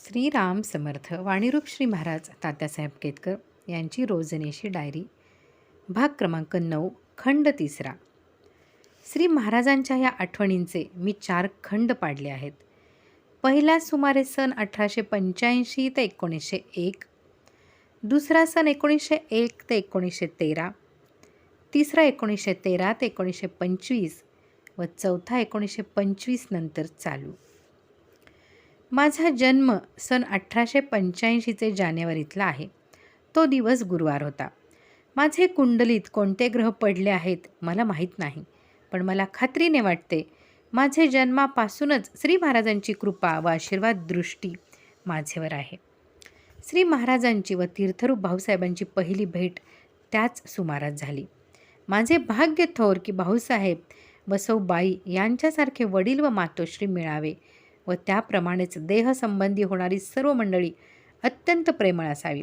श्रीराम समर्थ. वाणीरूप श्री महाराज तात्यासाहेब केतकर यांची रोजनेशी डायरी, भाग क्रमांक 9, खंड 3. श्री महाराजांच्या या आठवणींचे मी 4 खंड पाडले आहेत. पहिला सुमारे सन 1885 ते 1901, दुसरा सन 1901 ते 1913, तिसरा 1913 ते 1925 व चौथा 1925 नंतर चालू. माझा जन्म सन 1885चे जानेवारीतला आहे. तो दिवस गुरुवार होता. माझे कुंडलीत कोणते ग्रह पडले आहेत मला माहीत नाही, पण मला खात्रीने वाटते माझे जन्मापासूनच श्री महाराजांची कृपा व आशीर्वाद दृष्टी माझ्यावर आहे. श्री महाराजांची व तीर्थरूप भाऊसाहेबांची पहिली भेट त्याच सुमारास झाली. माझे भाग्य थोर की भाऊसाहेब व सौबाई यांच्यासारखे वडील व मातोश्री मिळावे व त्याप्रमाणेच देहसंबंधी होणारी सर्व मंडळी अत्यंत प्रेमळ असावी.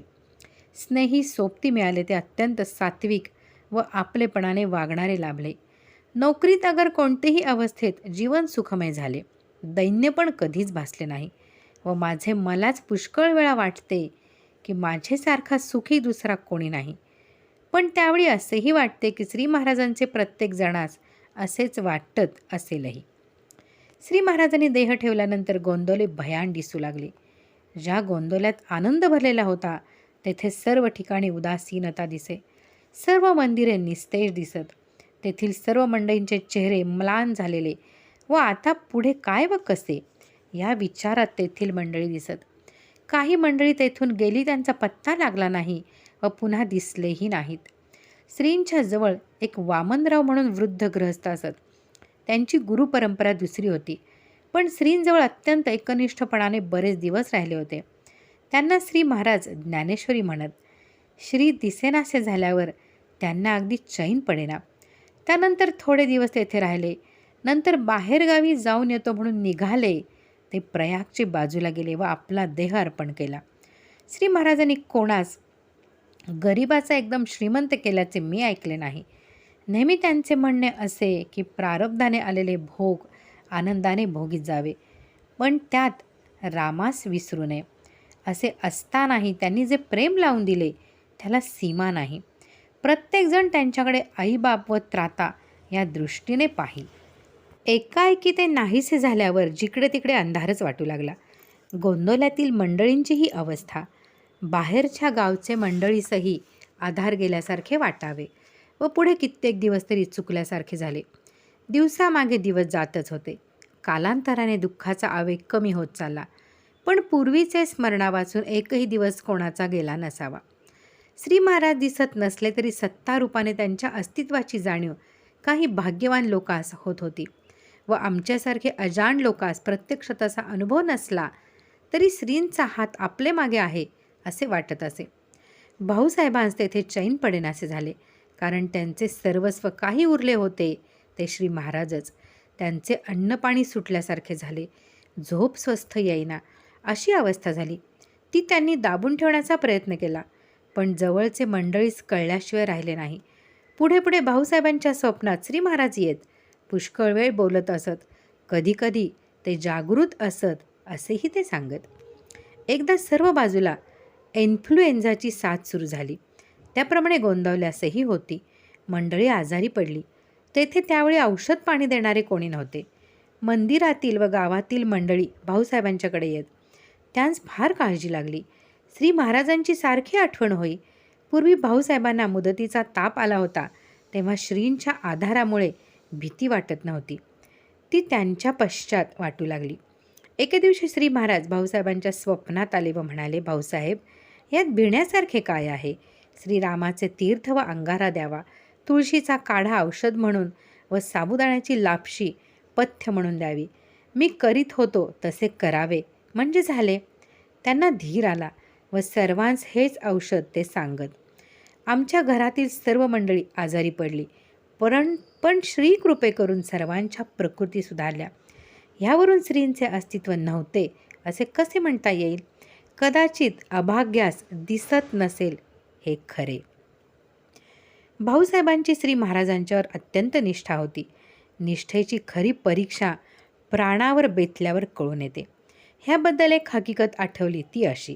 स्नेही सोबती मिळाले ते अत्यंत सात्विक व आपलेपणाने वागणारे लाभले. नोकरीत अगर कोणतेही अवस्थेत जीवन सुखमय झाले. दैन्य पण कधीच भासले नाही व माझे मलाच पुष्कळ वेळा वाटते की माझ्यासारखा सुखी दुसरा कोणी नाही. पण त्यावेळी असेही वाटते की श्री महाराजांचे प्रत्येक जणास असेच वाटत असेलही. श्री महाराजांनी देह ठेवल्यानंतर गोंदवले भयान दिसू लागले. ज्या गोंदवल्यात आनंद भरलेला होता तेथे सर्व ठिकाणी उदासीनता दिसे. सर्व मंदिरे निस्तेज दिसत. तेथील सर्व मंडळींचे चेहरे म्लान झालेले व आता पुढे काय व कसे या विचारात तेथील मंडळी दिसत. काही मंडळी तेथून गेली, त्यांचा पत्ता लागला नाही व पुन्हा दिसलेही नाहीत. श्रींच्या जवळ एक वामनराव म्हणून वृद्ध गृहस्थ असत. त्यांची गुरुपरंपरा दुसरी होती, पण श्रींजवळ अत्यंत एकनिष्ठपणाने बरेच दिवस राहिले होते. त्यांना श्री महाराज ज्ञानेश्वरी म्हणत. श्री दिसेनासे झाल्यावर त्यांना अगदी चैन पडेना. त्यानंतर थोडे दिवस तेथे राहिले. नंतर बाहेरगावी जाऊन येतो म्हणून निघाले. ते प्रयागचे बाजूला गेले व आपला देह अर्पण केला. श्री महाराजांनी कोणास गरिबाचा एकदम श्रीमंत केल्याचे मी ऐकले नाही. नेहमी त्यांचे म्हणणे असे की प्रारब्धाने आलेले भोग आनंदाने भोगीत जावे, पण त्यात रामास विसरू नये. असे असतानाही त्यांनी जे प्रेम लावून दिले त्याला सीमा नाही. प्रत्येकजण त्यांच्याकडे आईबाप व त्राता या दृष्टीने पाहिल. एकाएकी ते नाहीसे झाल्यावर जिकडे तिकडे अंधारच वाटू लागला. गोंदवल्यातील मंडळींची ही अवस्था. बाहेरच्या गावचे मंडळीसही आधार गेल्यासारखे वाटावे व पुढे कित्येक दिवस तरी चुकल्यासारखे झाले. दिवसामागे दिवस जातच होते. कालांतराने दुःखाचा आवेग कमी होत चालला, पण पूर्वीचे स्मरणावाचून एकही दिवस कोणाचा गेला नसावा. श्री महाराज दिसत नसले तरी सत्तारूपाने त्यांच्या अस्तित्वाची जाणीव काही भाग्यवान लोकांस होत होती व आमच्यासारखे अजाण लोकांस प्रत्यक्ष तसा अनुभव नसला तरी श्रींचा हात आपले मागे आहे असे वाटत असे. भाऊसाहेबांस तेथे चैन पडेनासे झाले, कारण त्यांचे सर्वस्व काही उरले होते ते श्री महाराजच. त्यांचे अन्नपाणी सुटल्यासारखे झाले. झोप स्वस्थ येईना अशी अवस्था झाली. ती त्यांनी दाबून ठेवण्याचा प्रयत्न केला, पण जवळचे मंडळीस कळल्याशिवाय राहिले नाही. पुढे पुढे भाऊसाहेबांच्या स्वप्नात श्री महाराज येत. पुष्कळ वेळ बोलत असत. कधीकधी ते जागृत असत असेही ते सांगत. एकदा सर्व बाजूला इन्फ्लुएन्झाची साथ सुरू झाली. त्याप्रमाणे गोंदवल्यासही होती. मंडळी आजारी पडली. तेथे त्यावेळी औषध पाणी देणारे कोणी नव्हते. मंदिरातील व गावातील मंडळी भाऊसाहेबांच्याकडे येत. त्यांस फार काळजी लागली. श्री महाराजांची सारखी आठवण होई. पूर्वी भाऊसाहेबांना मुदतीचा ताप आला होता तेव्हा श्रींच्या आधारामुळे भीती वाटत नव्हती. ती त्यांच्या पश्चात वाटू लागली. एके दिवशी श्री महाराज भाऊसाहेबांच्या स्वप्नात आले व म्हणाले, भाऊसाहेब, यात भिण्यासारखे काय आहे? श्रीरामाचे तीर्थ व अंगारा द्यावा, तुळशीचा काढा औषध म्हणून व साबुदाण्याची लापशी पथ्य म्हणून द्यावी. मी करीत होतो तसे करावे म्हणजे झाले. त्यांना धीर आला व सर्वांस हेच औषध ते सांगत. आमच्या घरातील सर्व मंडळी आजारी पडली, पण श्री कृपे करून सर्वांच्या प्रकृती सुधारल्या. ह्यावरून श्रींचे अस्तित्व नव्हते असे कसे म्हणता येईल? कदाचित अभाग्यास दिसत नसेल हे खरे. भाऊसाहेबांची श्री महाराजांच्यावर अत्यंत निष्ठा होती. निष्ठेची खरी परीक्षा प्राणावर बेतल्यावर कळून येते. ह्याबद्दल एक हकीकत आठवली ती अशी.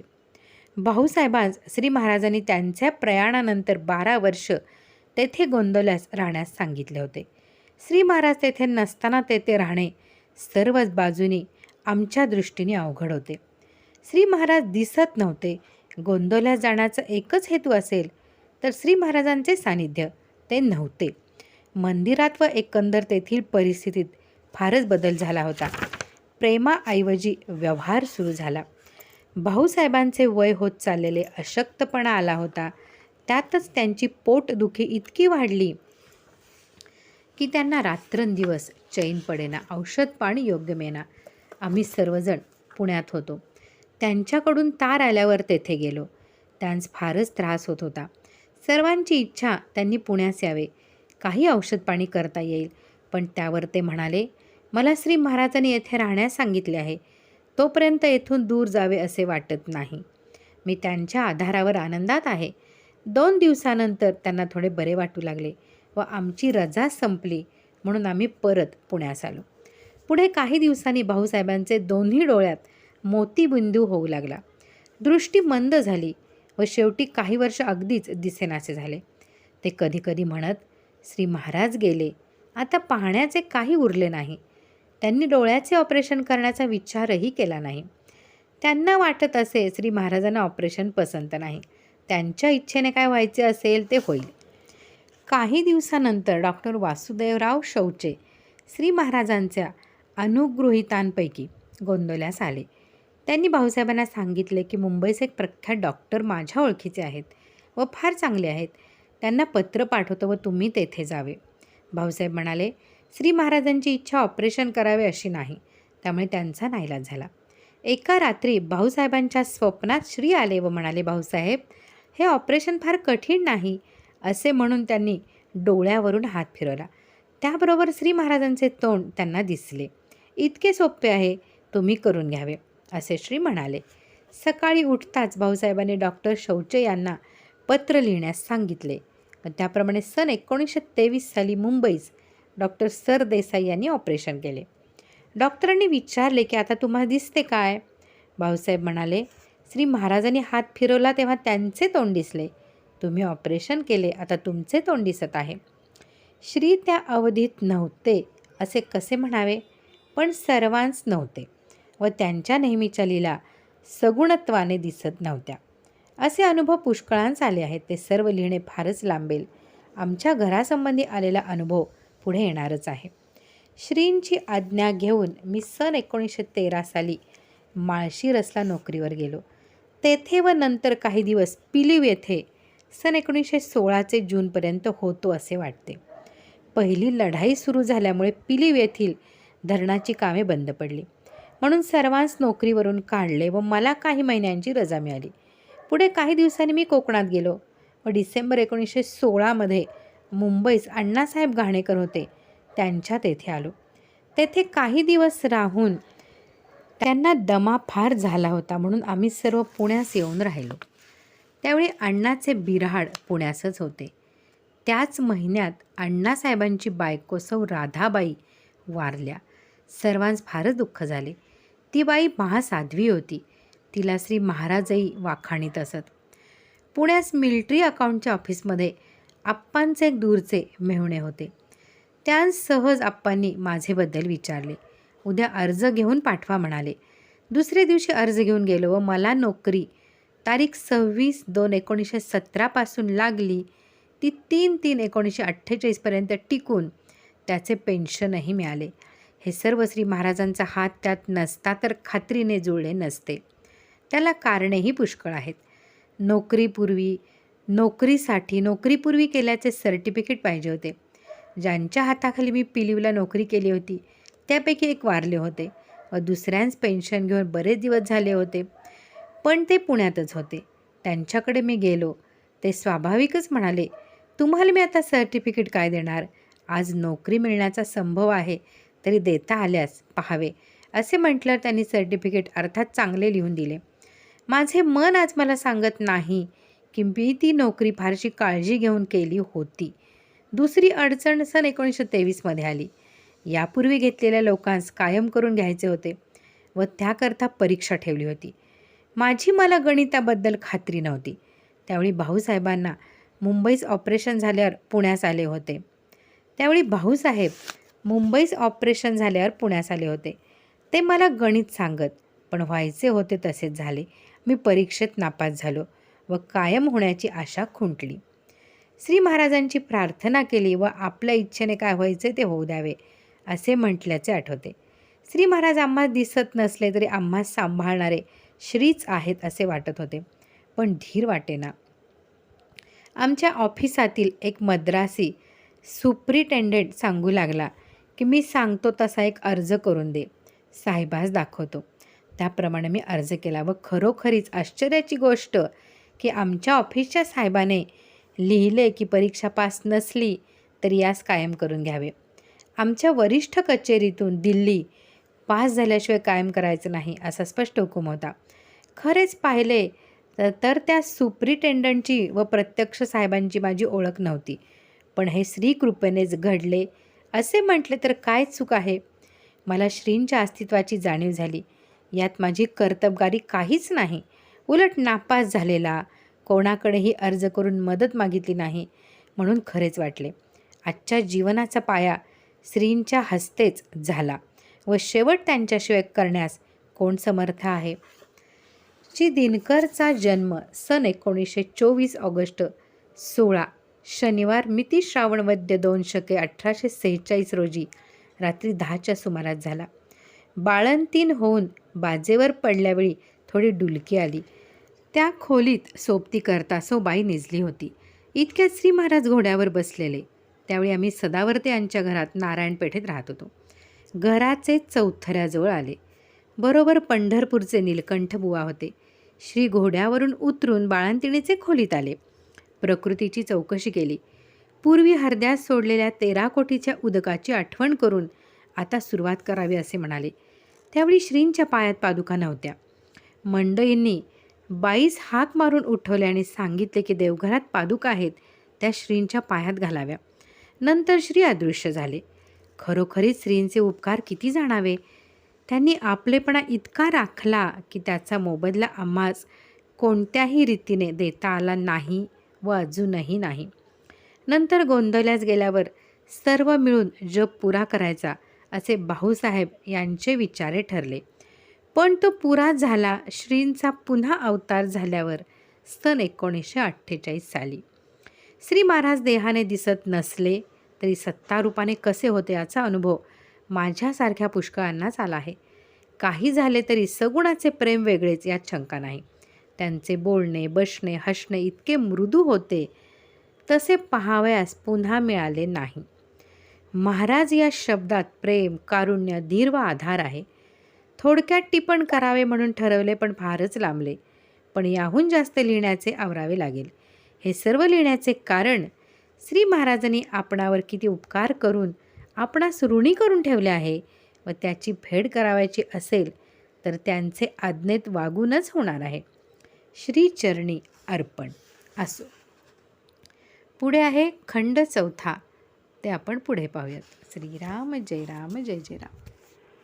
भाऊसाहेबांस श्री महाराजांनी त्यांच्या प्रयाणानंतर 12 वर्ष तेथे गोंदवल्यास राहण्यास सांगितले होते. श्री महाराज तेथे नसताना तेथे राहणे सर्वच बाजूनी आमच्या दृष्टीने अवघड होते. श्री महाराज दिसत नव्हते. गोंदवल्यास जाण्याचा एकच हेतू असेल तर श्री महाराजांचे सानिध्य ते नव्हते. मंदिरात व एकंदर तेथील परिस्थितीत फारच बदल झाला होता. प्रेमाऐवजी व्यवहार सुरू झाला. भाऊसाहेबांचे वय होत चाललेले, अशक्तपणा आला होता. त्यातच त्यांची पोटदुखी इतकी वाढली की त्यांना रात्रंदिवस चैन पडेना, औषध पाणी योग्य मिळेना. आम्ही सर्वजण पुण्यात होतो. त्यांच्याकडून तार आल्यावर तेथे गेलो. त्यांस फारच त्रास होत होता. सर्वांची इच्छा त्यांनी पुण्यास यावे, काही औषध पाणी करता येईल. पण त्यावर ते म्हणाले, मला श्री महाराजांनी येथे राहण्यास सांगितले आहे. तोपर्यंत येथून दूर जावे असे वाटत नाही. मी त्यांच्या आधारावर आनंदात आहे. 2 दिवसानंतर त्यांना थोडे बरे वाटू लागले व आमची रजा संपली म्हणून आम्ही परत पुण्यास आलो. पुढे काही दिवसांनी भाऊसाहेबांचे दोन्ही डोळ्यात मोतीबिंदू होऊ लागला. दृष्टी मंद झाली व शेवटी काही वर्ष अगदीच दिसेनासे झाले. ते कधी कधी म्हणत, श्री महाराज गेले, आता पाहण्याचे काही उरले नाही. त्यांनी डोळ्याचे ऑपरेशन करण्याचा विचारही केला नाही. त्यांना वाटत असे श्री महाराजांना ऑपरेशन पसंत नाही. त्यांच्या इच्छेने काय व्हायचे असेल ते होईल. काही दिवसानंतर डॉक्टर वासुदेवराव शौचे श्री महाराजांच्या अनुगृहीतांपैकी गोंदवल्यास आले. त्यांनी भाऊसाहेबांना सांगितले की मुंबईचे एक प्रख्यात डॉक्टर माझ्या ओळखीचे आहेत व फार चांगले आहेत. त्यांना पत्र पाठवतो व तुम्ही तेथे जावे. भाऊसाहेब म्हणाले, श्री महाराजांची इच्छा ऑपरेशन करावे अशी नाही, त्यामुळे त्यांचा नाईलाज झाला. एका रात्री भाऊसाहेबांच्या स्वप्नात श्री आले व म्हणाले, भाऊसाहेब हे ऑपरेशन फार कठीण नाही असे म्हणून त्यांनी डोळ्यावरून हात फिरवला. त्याबरोबर श्री महाराजांचे तोंड त्यांना दिसले. इतके सोपे आहे, तुम्ही करून घ्यावे असे श्री म्हणाले. सकाळी उठताच भाऊसाहेबांनी डॉक्टर शौचे यांना पत्र लिहिण्यास सांगितले व त्याप्रमाणे सन 1923 साली मुंबईस डॉक्टर सरदेसाई यांनी ऑपरेशन केले. डॉक्टरांनी विचारले की आता तुम्हाला दिसते काय? भाऊसाहेब म्हणाले, श्री महाराजांनी हात फिरवला तेव्हा त्यांचे तोंड दिसले. तुम्ही ऑपरेशन केले, आता तुमचे तोंड दिसत आहे. श्री त्या अवधीत नव्हते असे कसे म्हणावे, पण सर्वांस नव्हते व त्यांच्या नेहमीच्या लीला सगुणत्वाने दिसत नव्हत्या. असे अनुभव पुष्कळांस आले आहेत. ते सर्व लिहिणे फारच लांबेल. आमच्या घरासंबंधी आलेला अनुभव पुढे येणारच आहे. श्रींची आज्ञा घेऊन मी सन 1913 साली माळशिरसला नोकरीवर गेलो. तेथे व नंतर काही दिवस पिलीव येथे सन 1916 जूनपर्यंत होतो असे वाटते. पहिली लढाई सुरू झाल्यामुळे पिलीव येथील धरणाची कामे बंद पडली, म्हणून सर्वांस नोकरीवरून काढले व मला काही महिन्यांची रजा मिळाली. पुढे काही दिवसांनी मी कोकणात गेलो व डिसेंबर 1916 मुंबईस अण्णासाहेब घाणेकर होते, त्यांच्या तेथे आलो. तेथे काही दिवस राहून त्यांना दमा फार झाला होता म्हणून आम्ही सर्व पुण्यास येऊन राहिलो. त्यावेळी अण्णाचे बिऱ्हाड पुण्यासच होते. त्याच महिन्यात अण्णासाहेबांची बायको सौ राधाबाई वारल्या. सर्वांस फारच दुःख झाले. ती बाई महासाध्वी होती. तिला श्री महाराजही वाखाणीत असत. पुण्यास मिलिटरी अकाउंटच्या ऑफिसमध्ये आप्पांचे एक दूरचे मेहुणे होते. त्या सहज आप्पांनी माझेबद्दल विचारले. उद्या अर्ज घेऊन पाठवा म्हणाले. दुसरे दिवशी अर्ज घेऊन गेलो व मला नोकरी तारीख 26/2/1917 पासून लागली. ती 3/3/1948 टिकून त्याचे पेन्शनही मिळाले. हे सर्व श्री महाराजांचा हात त्यात नसता तर खात्रीने जुळले नसते. त्याला कारणेही पुष्कळ आहेत. नोकरीपूर्वी केल्याचे सर्टिफिकेट पाहिजे होते. ज्यांच्या हाताखाली मी पिलीवला नोकरी केली होती त्यापैकी एक वारले होते व दुसऱ्यांस पेन्शन घेऊन बरेच दिवस झाले होते, पण ते पुण्यातच होते. त्यांच्याकडे मी गेलो. ते स्वाभाविकच म्हणाले, तुम्हाला मी आता सर्टिफिकेट काय देणार? आज नोकरी मिळण्याचा संभव आहे, तरी देता आल्यास पाहावे असे म्हटल्यावर त्यांनी सर्टिफिकेट अर्थात चांगले लिहून दिले. माझे मन आज मला सांगत नाही की मी ती नोकरी फारशी काळजी घेऊन केली होती. दुसरी अडचण सन 1923 आली. यापूर्वी घेतलेल्या लोकांस कायम करून घ्यायचे होते. व त्याकरता परीक्षा ठेवली होती. माझी मला गणिताबद्दल खात्री नव्हती. त्यावेळी भाऊसाहेबांना मुंबईस ऑपरेशन झाल्यावर पुण्यास आले होते. ते मला गणित सांगत, पण व्हायचे होते तसेच झाले. मी परीक्षेत नापास झालो व कायम होण्याची आशा खुंटली. श्री महाराजांची प्रार्थना केली व आपल्या इच्छेने काय व्हायचे ते होऊ द्यावे असे म्हटल्याचे आठवते. श्री महाराज आम्हास दिसत नसले तरी आम्हास सांभाळणारे श्रीच आहेत असे वाटत होते, पण धीर वाटेना. आमच्या ऑफिसातील एक मद्रासी सुप्रिटेंडेंट सांगू लागला की मी सांगतो तसा एक अर्ज करून दे, साहेबास दाखवतो. त्याप्रमाणे मी अर्ज केला व खरोखरीच आश्चर्याची गोष्ट की आमच्या ऑफिसच्या साहेबाने लिहिले की परीक्षा पास नसली तरी यास कायम करून घ्यावे. आमच्या वरिष्ठ कचेरीतून दिल्ली पास झाल्याशिवाय कायम करायचं नाही असा स्पष्ट हुकूम होता. खरेच पाहिले तर त्या सुप्रिटेंडंटची व प्रत्यक्ष साहेबांची माझी ओळख नव्हती, पण हे श्रीकृपेनेच घडले असे म्हटले तर काय चूक आहे. मला श्रींच्या अस्तित्वाची जाणीव झाली. यात माझी कर्तबगारी काहीच नाही. उलट नापास झालेला, कोणाकडेही अर्ज करून मदत मागितली नाही म्हणून खरेच वाटले. आजच्या जीवनाचा पाया श्रींच्या हस्तेच झाला व शेवट त्यांच्याशिवाय करण्यास कोण समर्थ आहे. श्री दिनकरचा जन्म सन 1924 ऑगस्ट 16 शनिवार मिती श्रावण वद्य 2 रोजी रात्री 10च्या सुमारास झाला. बाळंतीण होऊन बाजेवर पडल्यावेळी थोडी डुलकी आली. त्या खोलीत सोबती करता सो बाई निजली होती. इतक्यात श्री महाराज घोड्यावर बसलेले. त्यावेळी आम्ही सदावर्ते यांच्या घरात नारायणपेठेत राहत होतो. घराचे चौथऱ्याजवळ आले. बरोबर पंढरपूरचे नीलकंठ बुवा होते. श्री घोड्यावरून उतरून बाळंतिणीचे खोलीत आले. प्रकृतीची चौकशी केली. पूर्वी हरद्यात सोडलेल्या 13 कोटीच्या उदकाची आठवण करून आता सुरुवात करावी असे म्हणाले. त्यावेळी श्रींच्या पायात पादुका नव्हत्या. मंडळींनी बाईस हाक मारून उठवले आणि सांगितले की देवघरात पादुका आहेत, त्या श्रींच्या पायात घालाव्या. नंतर श्री अदृश्य झाले. खरोखरीच श्रींचे उपकार किती जाणावे. त्यांनी आपलेपणा इतका राखला की त्याचा मोबदला आम्हास कोणत्याही रीतीने देता आला नाही व अजूनही नाही. नंतर गोंधळल्यास गेल्यावर सर्व मिळून जप पुरा करायचा असे भाऊसाहेब यांचे विचारे ठरले. पण तो पुरा झाला श्रींचा पुन्हा अवतार झाल्यावर सन 1948 साली. श्री महाराज देहाने दिसत नसले तरी सत्तारूपाने कसे होते याचा अनुभव माझ्यासारख्या पुष्कळांनाच आला आहे. काही झाले तरी सगुणाचे प्रेम वेगळेच यात शंका नाही. त्यांचे बोलणे, बसणे, हसणे इतके मृदू होते तसे पाहावयास पुन्हा मिळाले नाही. महाराज या शब्दात प्रेम, कारुण्य, धीर व आधार आहे. थोडक्यात टिपण करावे म्हणून ठरवले, पण फारच लांबले. पण याहून जास्त लिहिण्याचे आवरावे लागेल. हे सर्व लिहिण्याचे कारण श्री महाराजांनी आपणावर किती उपकार करून आपणास ऋणी करून ठेवले आहे व त्याची फेड करावायची असेल तर त्यांचे आज्ञेत वागूनच होणार आहे. श्रीचरणी अर्पण. असो, पुढे आहे खंड 4. ते आपण पुढे पाहूयात. श्रीराम जय राम जय जय राम.